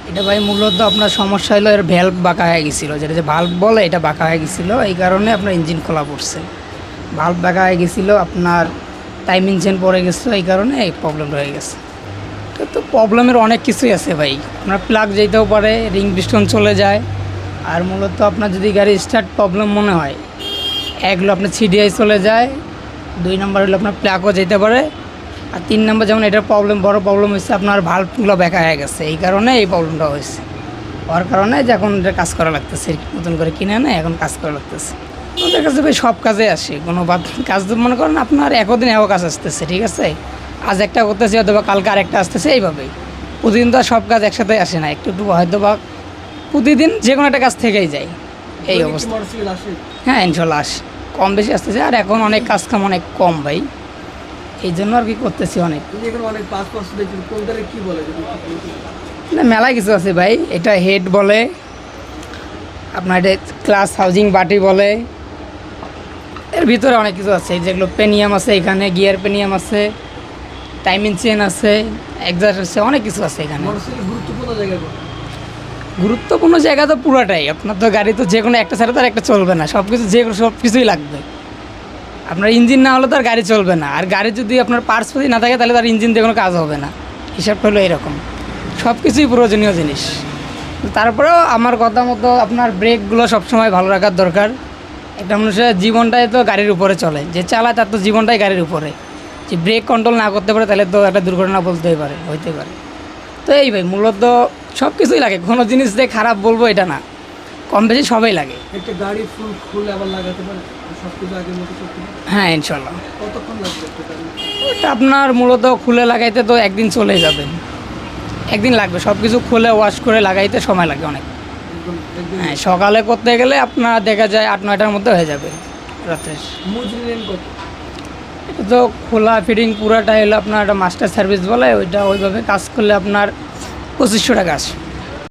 এটা ভাই মূলত আপনার সমস্যা হলো এর ভ্যালভ বাঁকা হয়ে গেছিলো, যেটা যে ভাল্ব বলে এটা বাঁকা হয়ে গেছিলো, এই কারণে আপনার ইঞ্জিন খোলা পড়ছে। ভাল্ব বাঁকা হয়ে গেছিলো, আপনার টাইম ইঞ্জিন পড়ে গেছিলো, এই কারণে এই প্রবলেম রয়ে গেছে। তো প্রবলেমের অনেক কিছুই আছে ভাই, আপনার প্লাগ যেতেও পারে, রিং পিস্টন চলে যায়। আর মূলত আপনার যদি গাড়ি স্টার্ট প্রবলেম মনে হয়, এক হলো আপনার সিডিআই চলে যায়, 2 নম্বর হলো আপনার প্লাগও যেতে পারে, আর 3 নম্বর যেমন এটার প্রবলেম, বড় প্রবলেম হচ্ছে আপনার ভাল্বগুলো বেঁকা হয়ে গেছে, এই কারণে এই প্রবলেমটা হয়েছে। হওয়ার কারণে যে এখন এটা কাজ করা লাগতেছে, নতুন করে কিনে এনে এখন কাজ করা লাগতেছে। ওদের কাছে ভাই সব কাজে আসে, কোনো কাজ তো মনে করেন আপনার একদিন এও কাজ আসতেছে, ঠিক আছে, আজ একটা করতেছে হয়তো বা কালকে আরেকটা আসতেছে, এইভাবেই প্রতিদিন তো আর সব কাজ একসাথে আসে না, একটু একটু হয়তো বা প্রতিদিন যে কোনো একটা কাজ থেকেই যায়, এই অবস্থা। হ্যাঁ ইনশাল্লাহ আসে, কম বেশি আসতেছে, আর এখন অনেক কাজ কাম অনেক কম ভাই, এই জন্য আর কি করতেছি অনেক। না মেলায় কিছু আছে ভাই, এটা হেড বলে, আপনার এটা ক্লাস হাউজিং বাটি বলে, এর ভিতরে অনেক কিছু আছে, যেগুলো পেনিয়াম আছে, এখানে গিয়ার পেনিয়াম আছে, টাইমিং চেন আছে, এক্সাস্ট আছে, অনেক কিছু আছে এখানে। গুরুত্বপূর্ণ জায়গা তো পুরোটাই, আপনার তো গাড়ি তো যে কোনো একটা ছাড়া তো আর একটা চলবে না, সব কিছু সব কিছুই লাগবে। আপনার ইঞ্জিন না হলে তো আর গাড়ি চলবে না, আর গাড়ি যদি আপনার পার্টস যদি না থাকে তাহলে তার ইঞ্জিন দিয়ে কোনো কাজ হবে না, হিসাবটা হলো এরকম। সব কিছুই প্রয়োজনীয় জিনিস। তারপরেও আমার কথা মতো আপনার ব্রেকগুলো সবসময় ভালো রাখার দরকার। একটা মানুষের জীবনটাই তো গাড়ির উপরে চলে, যে চালায় তার তো জীবনটাই গাড়ির উপরে, যে ব্রেক কন্ট্রোল না করতে পারে তাহলে তো একটা দুর্ঘটনা বলতেই পারে, হইতে পারে। তো এই ভাই মূলত সব কিছুই লাগে, কোনো জিনিস যে খারাপ বলবো এটা না, কম বেশি সবাই লাগে। একটা গাড়ি ফুল খুলে আবার লাগাতে পারে সবকিছু আগের মতো সবকিছু? হ্যাঁ ইনশাল্লাহ। কতক্ষণ লাগবে একটা গাড়ি? ওটা আপনার মূলত খুলে লাগাইতে তো একদিন চলে যাবে, একদিন লাগবে, সব কিছু খুলে ওয়াশ করে লাগাইতে সময় লাগে অনেক। হ্যাঁ সকালে করতে গেলে আপনার দেখা যায় 8-9টার মধ্যে হয়ে যাবে রাত্রে। মজুরি নেন কত? এটা তো খোলা ফিটিং পুরাটা হলো আপনার একটা মাস্টার সার্ভিস বলে, ওইটা ওইভাবে কাজ করলে আপনার 2500 টাকা আসে।